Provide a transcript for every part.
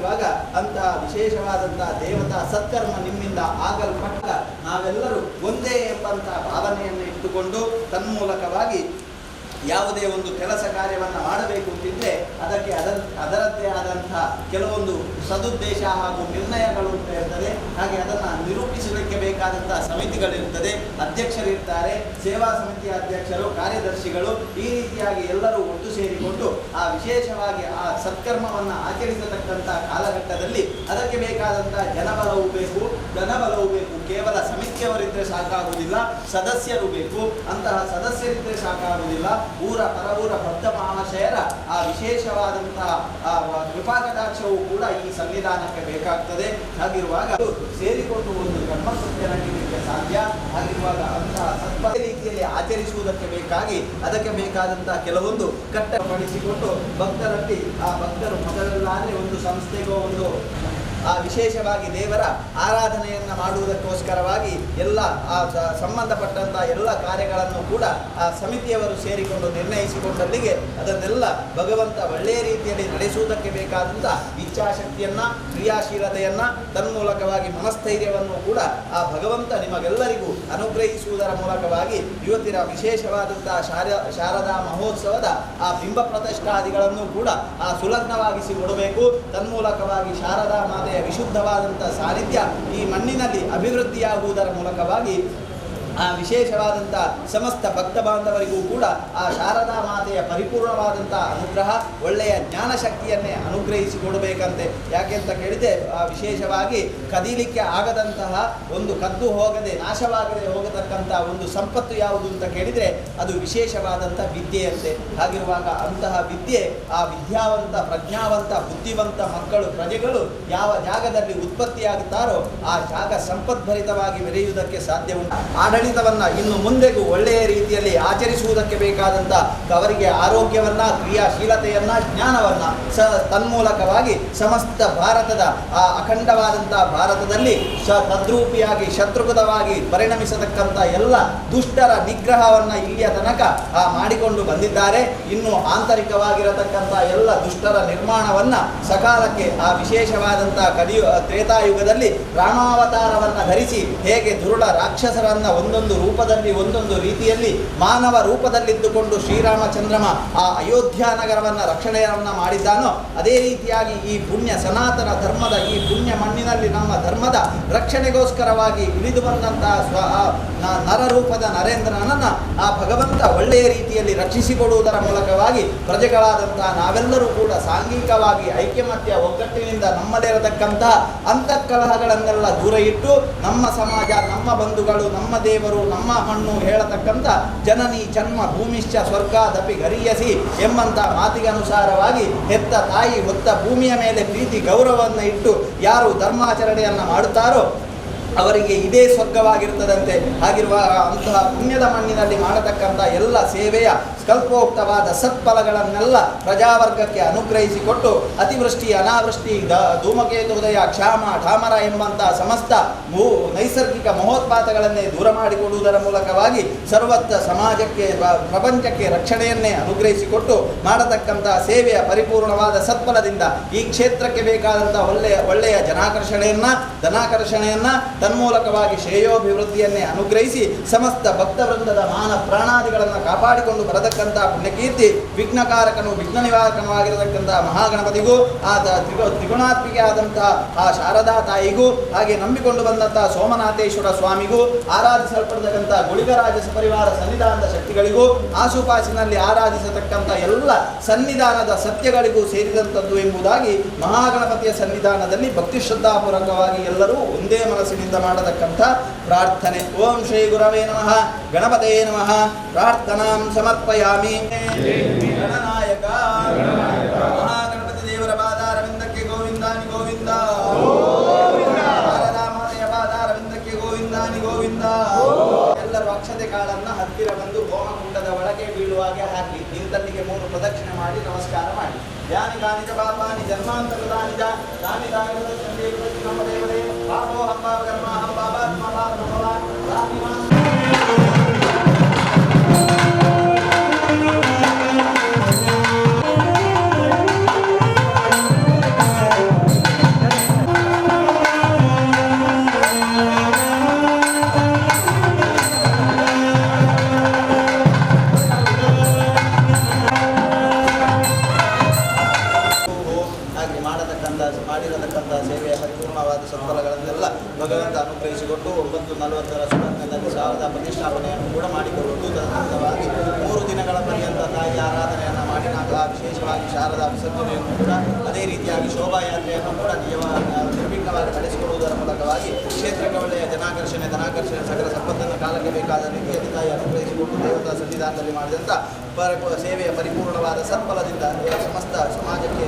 ಹಾಗಿರುವಾಗ ಅಂತಹ ವಿಶೇಷವಾದಂತಹ ದೇವತಾ ಸತ್ಕರ್ಮ ನಿಮ್ಮಿಂದ ಆಗಲ್ಪಟ್ಟ ನಾವೆಲ್ಲರೂ ಒಂದೇ ಎಂಬಂತಹ ಭಾವನೆಯನ್ನು ಇಟ್ಟುಕೊಂಡು ತನ್ಮೂಲಕವಾಗಿ ಯಾವುದೇ ಒಂದು ಕೆಲಸ ಕಾರ್ಯವನ್ನು ಮಾಡಬೇಕು ಅಂತಿದ್ರೆ ಅದಕ್ಕೆ ಅದರದ್ದೇ ಆದಂತಹ ಕೆಲವೊಂದು ಸದುದ್ದೇಶ ಹಾಗೂ ನಿರ್ಣಯಗಳು ಅಂತ ಇರ್ತದೆ. ಹಾಗೆ ಅದನ್ನು ನಿರೂಪಿಸಲಿಕ್ಕೆ ಬೇಕಾದಂತಹ ಸಮಿತಿಗಳಿರ್ತದೆ, ಅಧ್ಯಕ್ಷರಿರ್ತಾರೆ, ಸೇವಾ ಸಮಿತಿಯ ಅಧ್ಯಕ್ಷರು, ಕಾರ್ಯದರ್ಶಿಗಳು, ಈ ರೀತಿಯಾಗಿ ಎಲ್ಲರೂ ಒಟ್ಟು ಸೇರಿಕೊಂಡು ಆ ವಿಶೇಷವಾಗಿ ಆ ಸತ್ಕರ್ಮವನ್ನು ಆಚರಿಸತಕ್ಕಂತಹ ಕಾಲಘಟ್ಟದಲ್ಲಿ ಅದಕ್ಕೆ ಬೇಕಾದಂತಹ ಜನಬಲವೂ ಬೇಕು. ಕೇವಲ ಸಮಿತಿಯವರಿದ್ದರೆ ಸಾಕಾಗುವುದಿಲ್ಲ, ಸದಸ್ಯರು ಬೇಕು. ಅಂತಹ ಸದಸ್ಯರಿದ್ದರೆ ಸಾಕಾಗುವುದಿಲ್ಲ, ಊರ ಪರವೂರ ಭಕ್ತ ಮಹಾಶಯರ ಆ ವಿಶೇಷವಾದಂತಹ ಕೃಪಾಕಟಾಕ್ಷವು ಕೂಡ ಈ ಸಂವಿಧಾನಕ್ಕೆ ಬೇಕಾಗ್ತದೆ. ಹಾಗಿರುವಾಗ ಸೇರಿಕೊಂಡು ಒಂದು ಕರ್ಮಕೃತ್ಯ ನಡೆಯಲಿಕ್ಕೆ ಸಾಧ್ಯ. ಹಾಗಿರುವಾಗ ಅಂತಹ ಸತ್ವ ರೀತಿಯಲ್ಲಿ ಆಚರಿಸುವುದಕ್ಕೆ ಬೇಕಾಗಿ ಅದಕ್ಕೆ ಬೇಕಾದಂತಹ ಕೆಲವೊಂದು ಕಟ್ಟಪಡಿಸಿಕೊಂಡು ಭಕ್ತರಲ್ಲಿ ಆ ಭಕ್ತರು ಮೊದಲೆಲ್ಲಾದರೆ ಒಂದು ಸಂಸ್ಥೆಗೋ ಒಂದು ವಿಶೇಷವಾಗಿ ದೇವರ ಆರಾಧನೆಯನ್ನು ಮಾಡುವುದಕ್ಕೋಸ್ಕರವಾಗಿ ಎಲ್ಲ ಸಂಬಂಧಪಟ್ಟಂಥ ಎಲ್ಲ ಕಾರ್ಯಗಳನ್ನು ಕೂಡ ಆ ಸಮಿತಿಯವರು ಸೇರಿಕೊಂಡು ನಿರ್ಣಯಿಸಿಕೊಂಡಲ್ಲಿಗೆ ಅದನ್ನೆಲ್ಲ ಭಗವಂತ ಒಳ್ಳೆಯ ರೀತಿಯಲ್ಲಿ ನಡೆಸುವುದಕ್ಕೆ ಬೇಕಾದಂಥ ಇಚ್ಛಾಶಕ್ತಿಯನ್ನು, ಕ್ರಿಯಾಶೀಲತೆಯನ್ನು, ತನ್ಮೂಲಕವಾಗಿ ಮನಸ್ಥೈರ್ಯವನ್ನು ಕೂಡ ಆ ಭಗವಂತ ನಿಮಗೆಲ್ಲರಿಗೂ ಅನುಗ್ರಹಿಸುವುದರ ಮೂಲಕವಾಗಿ ಇವತ್ತಿನ ವಿಶೇಷವಾದಂತಹ ಶಾರದಾ ಮಹೋತ್ಸವದ ಆ ಬಿಂಬ ಪ್ರತಿಷ್ಠಾದಿಗಳನ್ನು ಕೂಡ ಸುಲಗ್ನವಾಗಿಸಿ ಕೊಡಬೇಕು. ತನ್ಮೂಲಕವಾಗಿ ಶಾರದಾ ಮಾತೆ ವಿಶುದ್ಧವಾದಂತಹ ಸಾನ್ನಿಧ್ಯ ಈ ಮಣ್ಣಿನಲ್ಲಿ ಅಭಿವೃದ್ಧಿಯಾಗುವುದರ ಮೂಲಕವಾಗಿ ಆ ವಿಶೇಷವಾದಂಥ ಸಮಸ್ತ ಭಕ್ತ ಬಾಂಧವರಿಗೂ ಕೂಡ ಆ ಶಾರದಾ ಮಾತೆಯ ಪರಿಪೂರ್ಣವಾದಂತಹ ಅನುಗ್ರಹ, ಒಳ್ಳೆಯ ಜ್ಞಾನಶಕ್ತಿಯನ್ನೇ ಅನುಗ್ರಹಿಸಿಕೊಡಬೇಕಂತೆ. ಯಾಕೆ ಅಂತ ಕೇಳಿದೆ, ವಿಶೇಷವಾಗಿ ಕದೀಲಿಕ್ಕೆ ಆಗದಂತಹ ಒಂದು ಕದ್ದು ಹೋಗದೆ ನಾಶವಾಗದೆ ಹೋಗತಕ್ಕಂಥ ಒಂದು ಸಂಪತ್ತು ಯಾವುದು ಅಂತ ಕೇಳಿದರೆ ಅದು ವಿಶೇಷವಾದಂಥ ವಿದ್ಯೆಯಂತೆ. ಹಾಗಿರುವಾಗ ಅಂತಹ ವಿದ್ಯೆ, ಆ ವಿದ್ಯಾವಂತ ಪ್ರಜ್ಞಾವಂತ ಬುದ್ಧಿವಂತ ಮಕ್ಕಳು ಪ್ರಜೆಗಳು ಯಾವ ಜಾಗದಲ್ಲಿ ಉತ್ಪತ್ತಿಯಾಗುತ್ತಾರೋ ಆ ಜಾಗ ಸಂಪದ್ಭರಿತವಾಗಿ ಮೆರೆಯುವುದಕ್ಕೆ ಸಾಧ್ಯ ಉಂಟು. ಆಡಳಿತವನ್ನು ಇನ್ನು ಮುಂದೆಗೂ ಒಳ್ಳೆಯ ರೀತಿಯಲ್ಲಿ ಆಚರಿಸುವುದಕ್ಕೆ ಬೇಕಾದಂಥ ಅವರಿಗೆ ಆರೋಗ್ಯವನ್ನು, ಕ್ರಿಯಾಶೀಲತೆಯನ್ನು, ಜ್ಞಾನವನ್ನು ತನ್ಮೂಲಕವಾಗಿ ಸಮಸ್ತ ಭಾರತದ ಅಖಂಡವಾದಂಥ ಭಾರತದಲ್ಲಿ ತದ್ರೂಪಿಯಾಗಿ ಶತ್ರುಘ್ನವಾಗಿ ಪರಿಣಮಿಸತಕ್ಕಂಥ ಎಲ್ಲ ದುಷ್ಟರ ನಿಗ್ರಹವನ್ನು ಇಲ್ಲಿಯ ತನಕ ಮಾಡಿಕೊಂಡು ಬಂದಿದ್ದಾರೆ. ಇನ್ನು ಆಂತರಿಕವಾಗಿರತಕ್ಕಂಥ ಎಲ್ಲ ದುಷ್ಟರ ನಿರ್ಮಾಣವನ್ನು ಸಕಾಲಕ್ಕೆ ಆ ವಿಶೇಷವಾದಂಥ ತ್ರೇತಾಯುಗದಲ್ಲಿ ರಾಮಾವತಾರವನ್ನು ಧರಿಸಿ ಹೇಗೆ ದುರುಳ ರಾಕ್ಷಸರನ್ನು ಒಂದೊಂದು ರೂಪದಲ್ಲಿ ಒಂದೊಂದು ರೀತಿಯಲ್ಲಿ ಮಾನವ ರೂಪದಲ್ಲಿದ್ದುಕೊಂಡು ಶ್ರೀರಾಮಚಂದ್ರಮ ಆ ಅಯೋಧ್ಯ ನಗರವನ್ನು ರಕ್ಷಣೆಯನ್ನು ಮಾಡಿದ್ದಾನೋ ಅದೇ ರೀತಿಯಾಗಿ ಈ ಪುಣ್ಯ ಸನಾತನ ಧರ್ಮದ ಈ ಪುಣ್ಯ ಮಣ್ಣಿನಲ್ಲಿ ನಮ್ಮ ಧರ್ಮದ ರಕ್ಷಣೆಗೋಸ್ಕರವಾಗಿ ಇಳಿದು ಬಂದಂತಹ ನರರೂಪದ ನರೇಂದ್ರನನ್ನು ಆ ಭಗವಂತ ಒಳ್ಳೆಯ ರೀತಿಯಲ್ಲಿ ರಕ್ಷಿಸಿಕೊಡುವುದರ ಮೂಲಕವಾಗಿ ಪ್ರಜೆಗಳಾದಂತಹ ನಾವೆಲ್ಲರೂ ಕೂಡ ಸಾಂಘಿಕವಾಗಿ ಐಕ್ಯಮತ್ಯ ಒಗ್ಗಟ್ಟಿನಿಂದ ನಮ್ಮಲ್ಲಿರತಕ್ಕಂತಹ ಅಂತಃಕಲಹಗಳನ್ನೆಲ್ಲ ದೂರ ಇಟ್ಟು ನಮ್ಮ ಸಮಾಜ, ನಮ್ಮ ಬಂಧುಗಳು, ನಮ್ಮ ದೇವರು, ನಮ್ಮ ಮಣ್ಣು ಹೇಳತಕ್ಕಂಥ ಜನನಿ ಜನ್ಮ ಭೂಮಿಶ್ಚ ಸ್ವರ್ಗಾದಪಿ ಗರೀಯಸಿ ಎಂಬಂಥ ಮಾತಿಗೆ ಅನುಸಾರವಾಗಿ ಹೆತ್ತ ತಾಯಿ ಹೊತ್ತ ಭೂಮಿಯ ಮೇಲೆ ಪ್ರೀತಿ ಗೌರವವನ್ನು ಇಟ್ಟು ಯಾರು ಧರ್ಮಾಚರಣೆಯನ್ನು ಮಾಡುತ್ತಾರೋ ಅವರಿಗೆ ಇದೇ ಸ್ವರ್ಗವಾಗಿರುತ್ತದಂತೆ. ಹಾಗಿರುವ ಅಂತಹ ಪುಣ್ಯದ ಮಣ್ಣಿನಲ್ಲಿ ಮಾಡತಕ್ಕಂಥ ಎಲ್ಲ ಸೇವೆಯ ಕಲ್ಪೋಕ್ತವಾದ ಸತ್ಫಲಗಳನ್ನೆಲ್ಲ ಪ್ರಜಾವರ್ಗಕ್ಕೆ ಅನುಗ್ರಹಿಸಿಕೊಟ್ಟು ಅತಿವೃಷ್ಟಿ, ಅನಾವೃಷ್ಟಿ, ಧೂಮಕೇತು ಉದಯ, ಕ್ಷಾಮ, ಢಾಮರ ಎಂಬಂತಹ ಸಮಸ್ತ ನೈಸರ್ಗಿಕ ಮಹೋತ್ಪಾತಗಳನ್ನೇ ದೂರ ಮಾಡಿಕೊಡುವುದರ ಮೂಲಕವಾಗಿ ಸರ್ವತ್ರ ಸಮಾಜಕ್ಕೆ, ಪ್ರಪಂಚಕ್ಕೆ ರಕ್ಷಣೆಯನ್ನೇ ಅನುಗ್ರಹಿಸಿಕೊಟ್ಟು ಮಾಡತಕ್ಕಂತಹ ಸೇವೆಯ ಪರಿಪೂರ್ಣವಾದ ಸತ್ಫಲದಿಂದ ಈ ಕ್ಷೇತ್ರಕ್ಕೆ ಬೇಕಾದಂಥ ಒಳ್ಳೆಯ ಧನಾಕರ್ಷಣೆಯನ್ನು ತನ್ಮೂಲಕವಾಗಿ ಶ್ರೇಯೋಭಿವೃದ್ಧಿಯನ್ನೇ ಅನುಗ್ರಹಿಸಿ ಸಮಸ್ತ ಭಕ್ತವೃಂದದ ಮಾನ ಪ್ರಾಣಾದಿಗಳನ್ನು ಕಾಪಾಡಿಕೊಂಡು ಬರತಕ್ಕಂಥ ಪುಣ್ಯಕೀರ್ತಿ ವಿಘ್ನಕಾರಕನು, ವಿಘ್ನ ನಿವಾರಕನವಾಗಿರತಕ್ಕಂತಹ ಮಹಾಗಣಪತಿಗೂ ತ್ರಿಗುಣಾತ್ಮಿಕೆ ಆದಂತಹ ಆ ಶಾರದಾ ತಾಯಿಗೂ ಹಾಗೆ ನಂಬಿಕೊಂಡು ಬಂದಂತಹ ಸೋಮನಾಥೇಶ್ವರ ಸ್ವಾಮಿಗೂ ಆರಾಧಿಸಲ್ಪಡತಕ್ಕಂಥ ಗುಳಿಗರಾಜ ಸಪರಿವಾರ ಸನ್ನಿಧಾನದ ಶಕ್ತಿಗಳಿಗೂ ಆಸುಪಾಸಿನಲ್ಲಿ ಆರಾಧಿಸತಕ್ಕಂಥ ಎಲ್ಲ ಸನ್ನಿಧಾನದ ಸತ್ಯಗಳಿಗೂ ಸೇರಿದಂಥದ್ದು ಎಂಬುದಾಗಿ ಮಹಾಗಣಪತಿಯ ಸನ್ನಿಧಾನದಲ್ಲಿ ಭಕ್ತಿ ಶ್ರದ್ಧಾಪೂರ್ವಕವಾಗಿ ಎಲ್ಲರೂ ಒಂದೇ ಮನಸ್ಸಿನಿಂದ ಮಾಡತಕ್ಕಂಥ ಪ್ರಾರ್ಥನೆ. ಓಂ ಶ್ರೀ ಗುರವೇ ನಮಃ, ಗಣಪತಯೇ ನಮಃ. ಪ್ರಾರ್ಥನಾಂ ಸಮರ್ಪಯಾಮಿ. ಗಣನಾಯಕ ಮಹಾಗಣಪತಿ ದೇವರ ಪಾದಾರವಿಂದಕ್ಕೆ ಗೋವಿಂದಾನಿ ಗೋವಿಂದ, ಶಾರದಾ ಮಾತೆಯ ಪಾದಾರವಿಂದಕ್ಕೆ ಗೋವಿಂದಾನಿ ಗೋವಿಂದ. ಎಲ್ಲರೂ ಅಕ್ಷತೆ ಕಾಳನ್ನು ಹತ್ತಿರ ಬಂದು ಹೋಮಕುಂಡದ ಒಳಗೆ ಬೀಳುವಾಗೆ ಹಾಕಿ ನಿಂತಲ್ಲಿಗೆ 3 ಪ್ರದಕ್ಷಿಣೆ ಮಾಡಿ ನಮಸ್ಕಾರ ಮಾಡಿ. ಯಾನಿ ಕಾನಿಜ ಪಾಪಾನಿ ಜನ್ಮಾಂತರದಾನಿಜ ತಾನಿ ದಾನಿ ನಮ್ಮ ದೇವರೇ ಪಾಪೋ ಹಂಬಾವ ಕರ್ಮ ಹಂಬಾವ ಮಾಡಿರತಕ್ಕಂಥ ಸೇವೆಯ ಪರಿಪೂರ್ಣವಾದ ಸತ್ಫಲಗಳನ್ನೆಲ್ಲ ಭಗವಂತ ಅನುಗ್ರಹಿಸಿಕೊಟ್ಟು 9:40 ಸುಮಂಗಲದಲ್ಲಿ ಶಾರದಾ ಪ್ರತಿಷ್ಠಾಪನೆಯನ್ನು ಕೂಡ ಮಾಡಿಕೊಳ್ಳುವುದು. ತದನಂತರವಾಗಿ 3 ದಿನಗಳ ಪರ್ಯಂತ ತಾಯಿ ಆರಾಧನೆಯನ್ನು ಮಾಡಿ ವಿಶೇಷವಾಗಿ ಶಾರದಾ ವಿಸರ್ಜನೆಯನ್ನು ಕೂಡ ಅದೇ ರೀತಿಯಾಗಿ ಶೋಭಾಯಾತ್ರೆಯನ್ನು ಕೂಡ ನಿರ್ವಿಘ್ನವಾಗಿ ನಡೆಸಿಕೊಳ್ಳುವುದರ ಮೂಲಕವಾಗಿ ಕ್ಷೇತ್ರಕ್ಕೆ ಒಳ್ಳೆಯ ಧನಾಕರ್ಷಣೆ ಸಕಲ ಸಂಪತ್ತನ್ನು ಕಾಲಕ್ಕೆ ಬೇಕಾದ ರೀತಿಯಲ್ಲಿ ತಾಯಿ ಅನುಗ್ರಹಿಸಿಕೊಂಡು ದೇವತಾ ಸನ್ನಿಧಾನದಲ್ಲಿ ಮಾಡಿದಂಥ ಸೇವೆಯ ಪರಿಪೂರ್ಣವಾದ ಸತ್ಫಲದಿಂದ ಸಮಸ್ತ ಸಮಾಜಕ್ಕೆ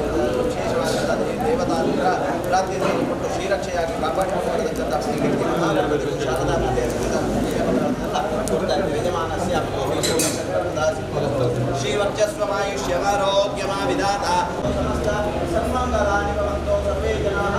ವಿಶೇಷವಾದಂಥ ದೇವತಾ ಪ್ರಾರ್ಥನೆಯನ್ನು ಕೊಟ್ಟು ಶ್ರೀರಕ್ಷೆಯಾಗಿ ಕಾಪಾಡಿಕೊಳ್ಳತಕ್ಕಂಥ ಶಾರದಾ ಮಾತೆಯ ಯಜಮಾನಸ್ಯ ಶ್ರೀವರ್ಚಸ್ವಮಾಯುಷ್ಯಮಾರೋಗ್ಯಮಾ ವಿಧಾತ ಸಮಸ್ತ ಸರ್ವಾಂಗಲಾನಿ ಭವಂತೋ ಸರ್ವೇ ಜನಾಃ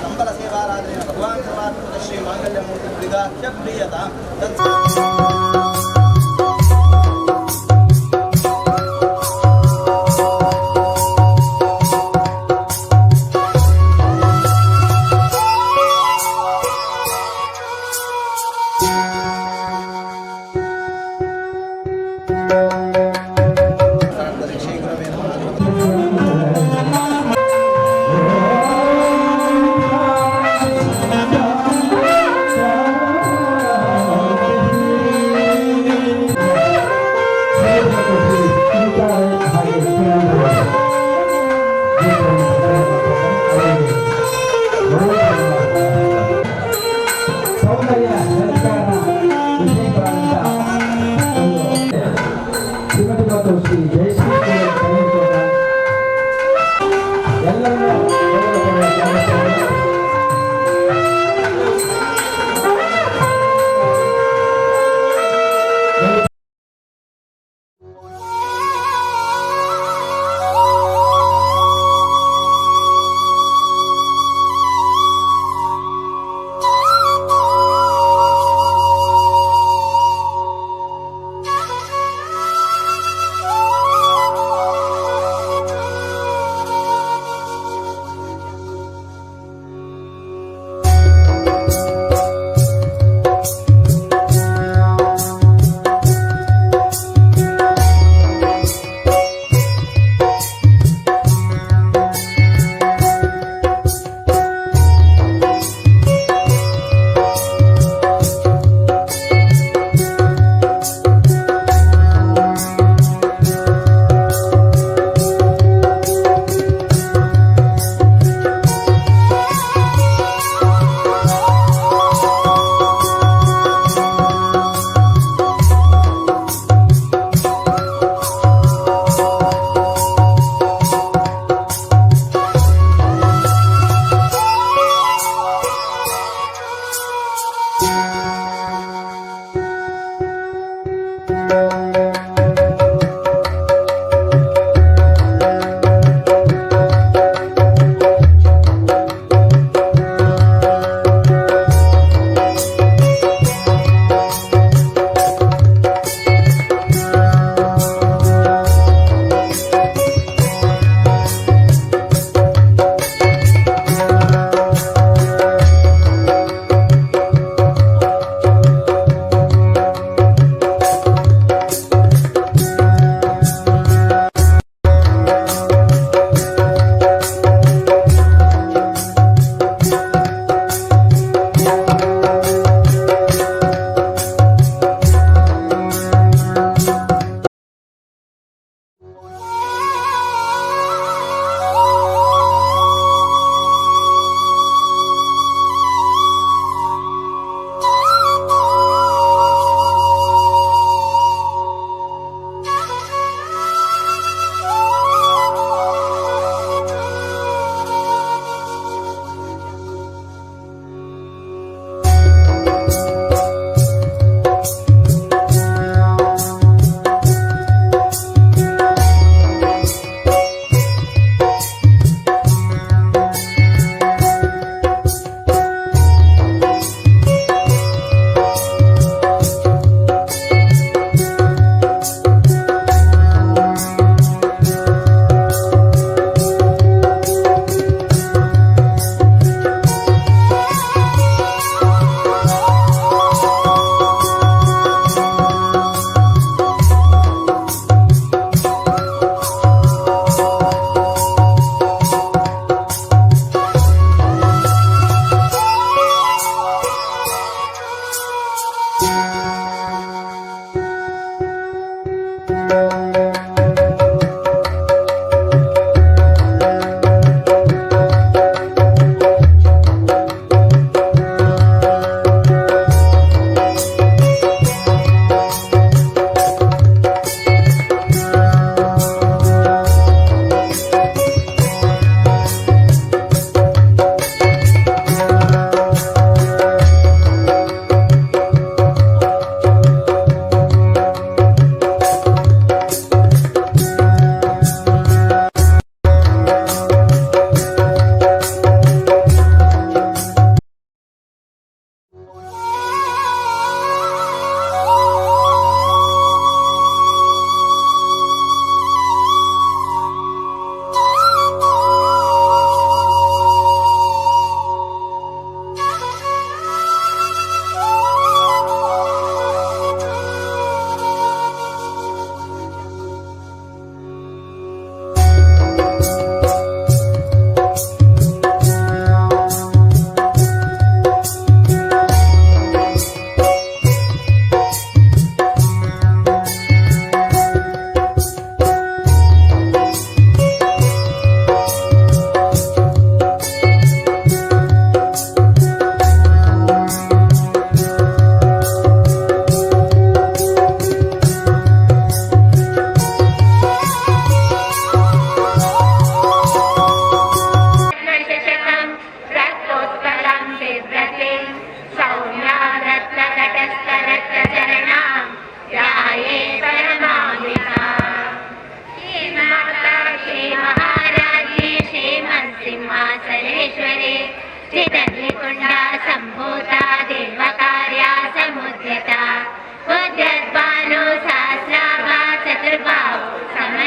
ನಂಬಲ ಸೇವಾರಾಧನೆ ಭಗವಾನ್ ಸರ್ವಾತ್ಮಕ ಶ್ರೀ ಮಾಂಗಲ್ಯ ಮೂರ್ತಿ ಪ್ರಿಯಾಖ್ಯ ಪ್ರಿಯತಾ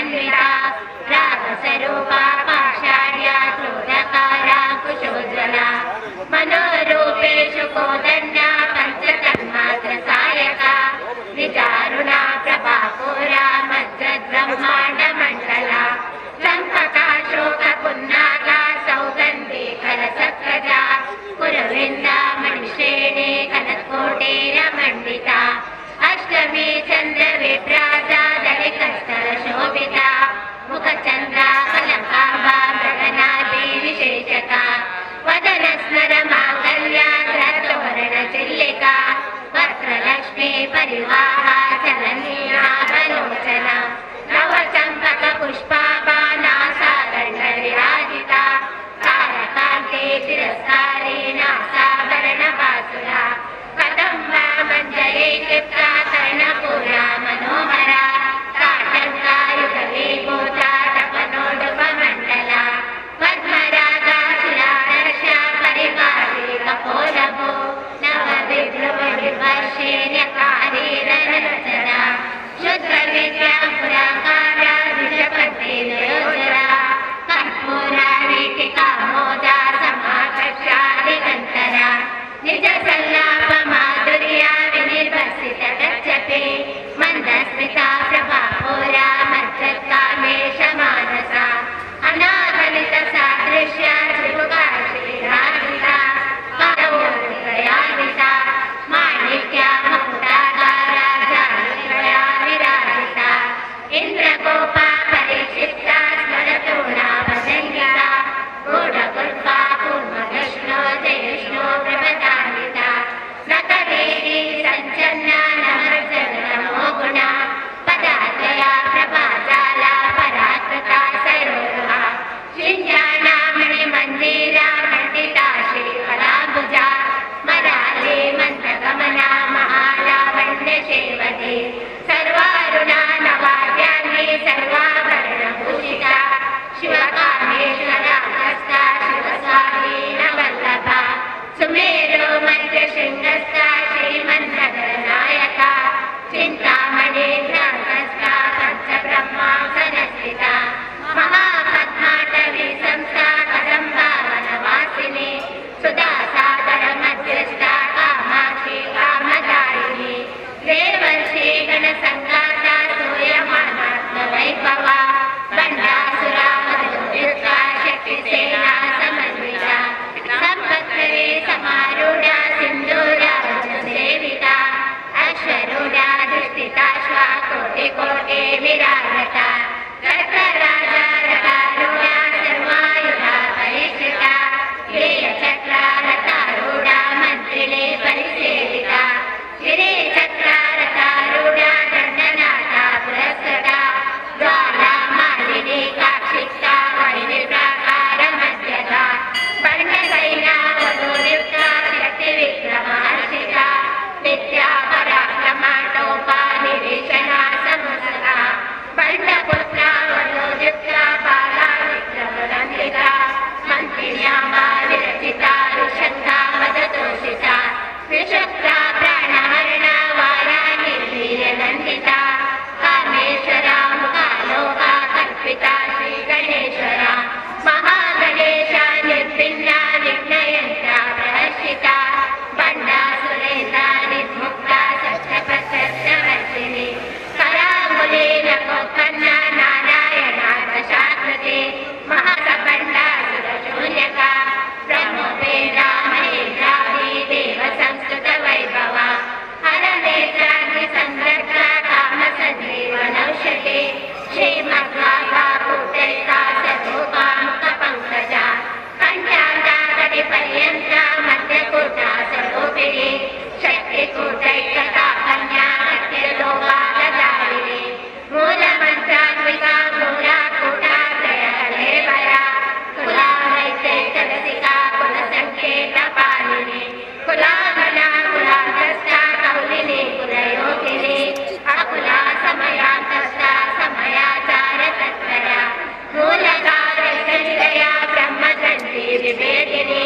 समन्विता रागस्वरूपा पाषाढ्या क्रोधकारा कुशोज्ज्वला मनोरूपेषु कोदण्डा पञ्चतन्मात्रसायका विचारुणा प्रभापूरा मज्जद्ब्रह्माण्डमण्डला चम्पका शोकपुन्नागा सौगन्धे करसत्कजा कुरुविन्दा मणिश्रेणी कनत्कोटेरमण्डिता अष्टमी चन्द्रविभ्राजा दलितस्तरशोभिता मुखचन्द्रा कनकाम्बा गगनादि विशेषका वदनस्मरमाङ्गल्या ग्रहतोरणचिल्लिका वक्त्रलक्ष्मी परिवाहा चलनीयावलोचना नवचम्पकपुष्पाभा नासादण्डविराजिता तारकान्ते तिरस्कारी नासाभरणपासुरा कदम्बा मञ्जरी क्षिप्ता कर्णपूरा मनोहरा ताटङ्का युगलीभूता तपनोडुपमण्डला पद्मरागा शिलादर्शा परिवारी कपोलभो नवविद्रुमविवर्षेण्यकारी रणरचना शुद्रविद्या पुराकारा द्विजपति नियोजरा कर्पूरा वीटिका मोदा समाकर्षादिगन्तरा निज सल्लाप माधुर्या विनिर्वसित गच्छति मन्दस्मिता प्रभापूरा मज्जत्कामेश मानसा अनागलित सादृश्या त्रिभुगा श्रीराजिता पादवोदयान्विता माणिक्या मुकुटाकारा जालिकया विराजिता इन्द्रकोपा परिक्षिप्ता स्मरतोणा भजङ्गिता गूढकुल्पा पूर्वविष्णो जयिष्णो प्रपदान्विता नकरेणी सञ्चन्ना नमर्जनमो गुणा पदाद्वया प्रभाजाला पराकृता सरोरुहा शिञ्जानामणिमन्दिरा मण्डिता श्रीकलाभुजा मराले मन्त्रगमना महालावण्यशेवते सर्वारुणा नवाद्याङ्गी सर्वाभरणभूषिता शिवकामेश्वरा हस्ता शिवस्वामीनवल्लभा सुमेरो मध्यशृङ्गस्था श्रीमन्नगरनायका चिन्तामणिभ्रान्तस्था पञ्चब्रह्मासनस्थिता महापद्माटवी संस्था कदम्बावनवासिनी सुधासागरमध्यस्था कामाक्षी कामदायिनी देवर्षि गणसङ्गाता सूयमानात्मवैभवा बण्डासुरा मधुयुक्ता शक्तिसेना समन्विता संवत्सरे समारूढा सिन्दूरार्जुनसेविता अश्वरूढा दृष्टिताश्वा कोटिकोटे विराजता रथराजा रथारूढा सर्वायुधा परिष्कृता गिरिचक्रा रथारूढा मन्त्रिणे परिसेविता गिरिचक्रा रथारूढा दण्डनाथा पुरस्कृता ज्वाला मालिनी काक्षिप्ता वैनिप्राकारमध्यता वर्णसैना वधूयुक्ता शक्तिविक्रमहर्षिता विद्या पराक्रमाटोपा निरीक्षणा समुसता वर्णपुत्रा वधूयुक्ता बाला विक्रमनन्दिता मन्त्रिण्याम्बा विरचिता ऋषन्ता मदतोषिता विषक्ता प्राणहरणा वाराहि वीर्यनन्दिता कामेश्वरा मुखालोका कल्पिता श्रीगणेश्वरा महागणेशा निर्भिन्ना विघ्नयन्त्रा प्रहर्षिता बण्डासुरेन्द्रा निर्मुक्ता सत्यप्रत्यक्षवर्तिनी कराङ्गुलेन कोत्पन्ना नारायणा दशाकृते महासबण्डासुरशून्यका ब्रह्मोपेदा महेन्द्राभि देव संस्कृतवैभवा हरनेत्राग्निसन्दग्धा कामसञ्जीवनौषधे श्रीमद्भागा पूतैका सरूपा मुखपङ्कजा कण्ठान्ता कटिपर्यन्ता मध्यकूटा सरोपिणी शक्तिकूटैकता कन्या कट्यलोकागदायिनी मूलमन्त्रात्मिका मूलाकूटात्रयकलेवरा कुलामैत्रैकरसिका कुलसङ्केतपालिनी कुलागना कुलान्तस्था कौलिनी कुलयोगिनी अकुला समयान्तस्था समयाचारतत्परा मूलकारैकनिलया ब्रह्मग्रन्थि विभेदिनी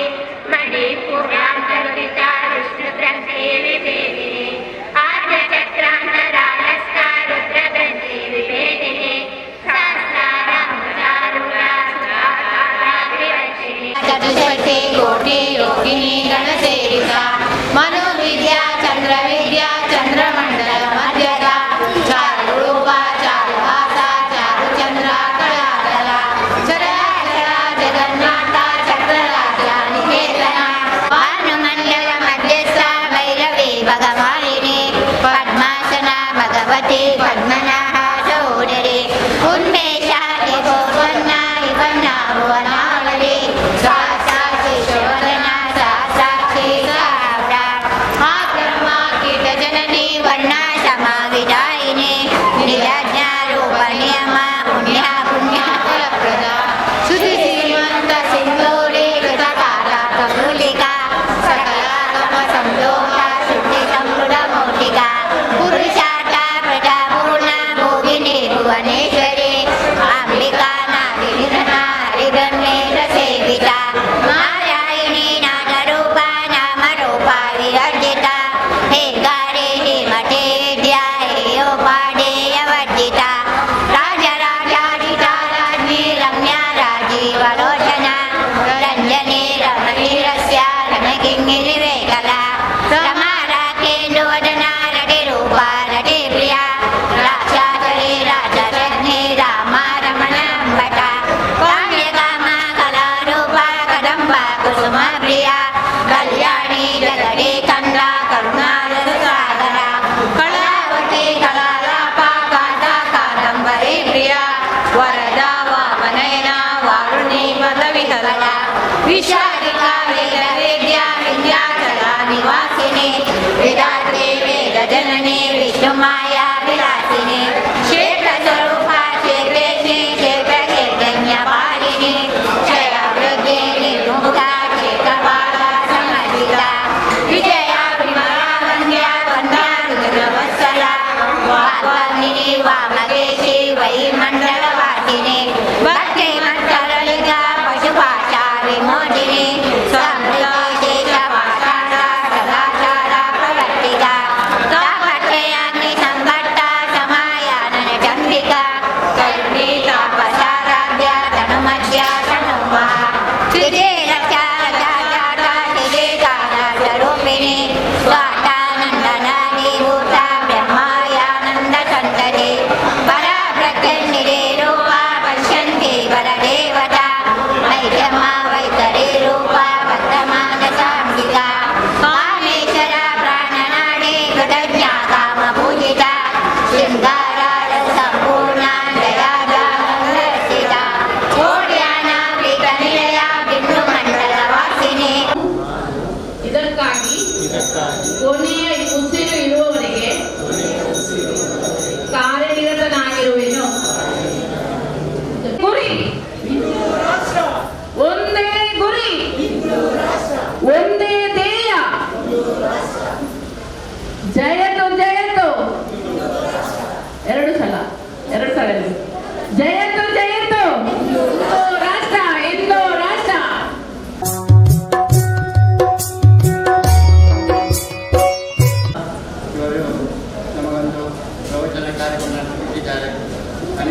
मणिपूरान्तर्विता विष्णुग्रन्थि विभेदिनी आर्धचक्रान्तरालस्था रुद्रग्रन्थि विभेदिनी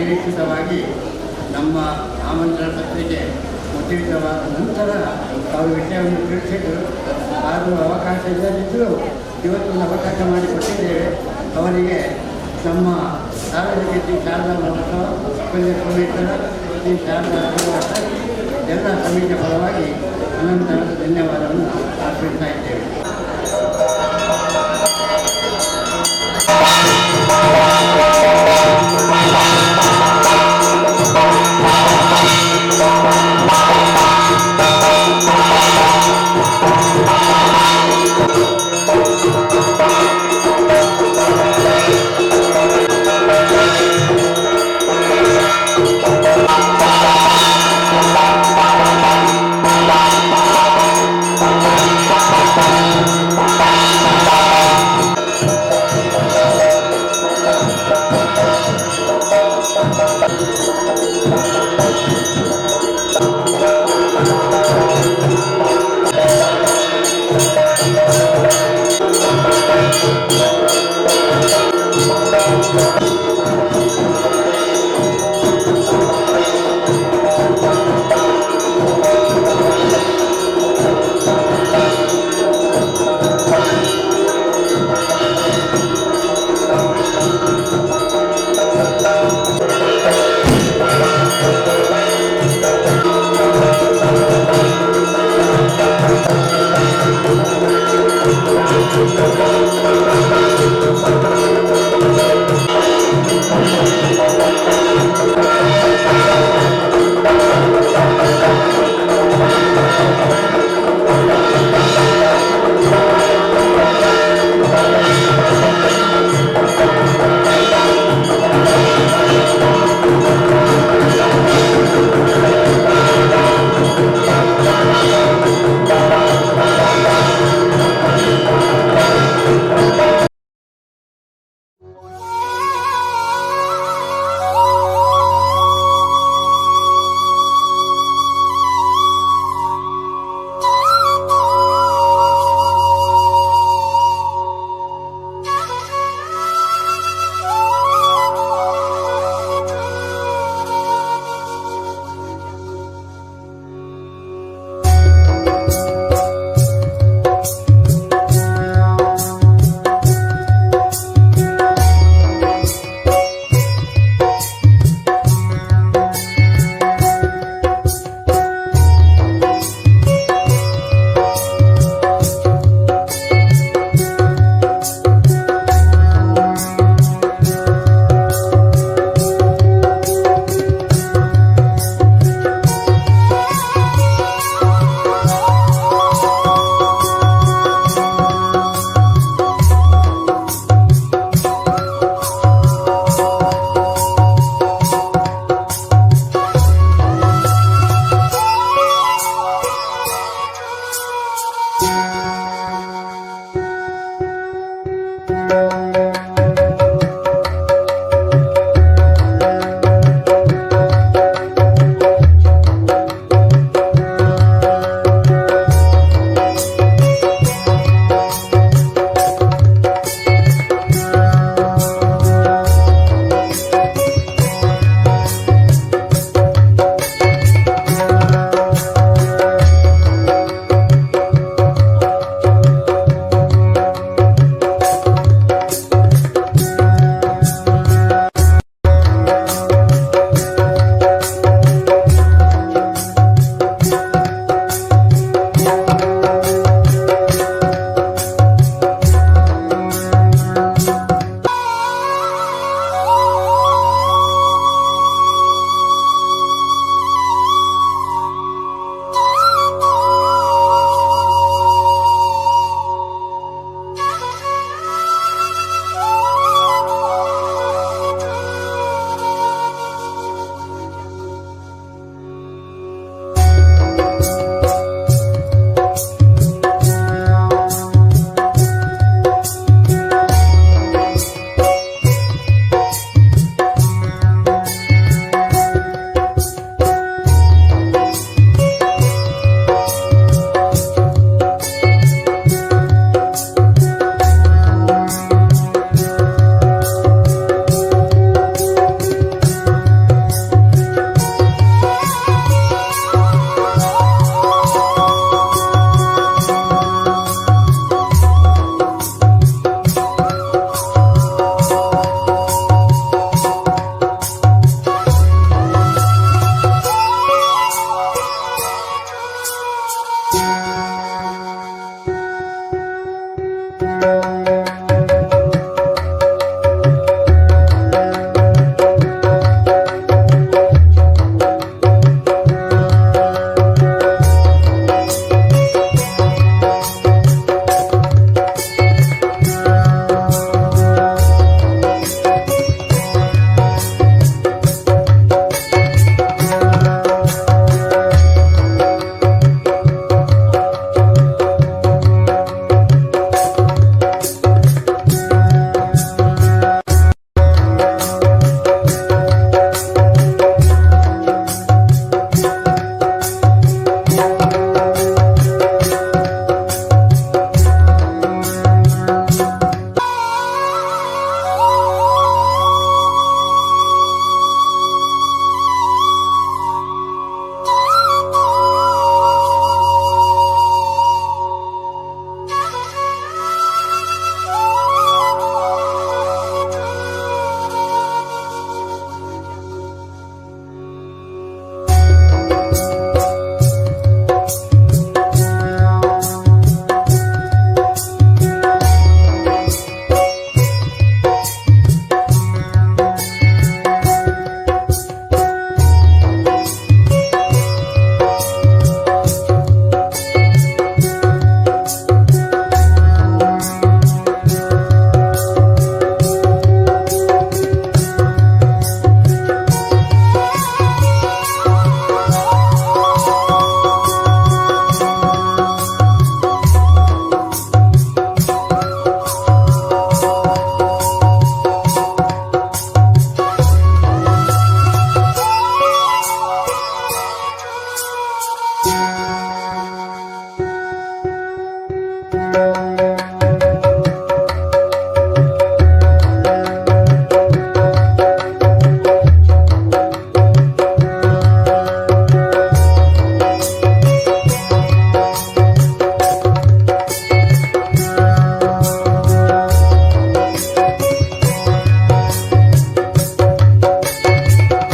ಅನಿರೀಕ್ಷಿತವಾಗಿ ನಮ್ಮ ಆಮಂತ್ರಣ ಪತ್ರಿಕೆ ಮುದ್ರಿತವಾದ ನಂತರ ಅವರು ವಿಷಯವನ್ನು ತಿಳಿಸಿದ್ದು ಹಾಗೂ ಅವಕಾಶ ಇಲ್ಲದಿದ್ದರೂ ಇವತ್ತೊಂದು ಅವಕಾಶ ಮಾಡಿಕೊಟ್ಟಿದ್ದೇವೆ. ಅವರಿಗೆ ನಮ್ಮ ಸಾರ್ವಜನಿಕ ಶ್ರೀ ಶಾರದಾ ಮಹೋತ್ಸವ ಪುಣ್ಯ ಪುನೀತರ ಶ್ರೀ ಶಾರದಾ ಆಶೀರ್ವಾದ ಎಲ್ಲ ಸಮಿತಿಯ ಪರವಾಗಿ ಅನಂತ ಧನ್ಯವಾದವನ್ನು ಅರ್ಪಿಸ್ತಾ ಇದ್ದೇವೆ. ಧನ್ಯವಾದಗಳು.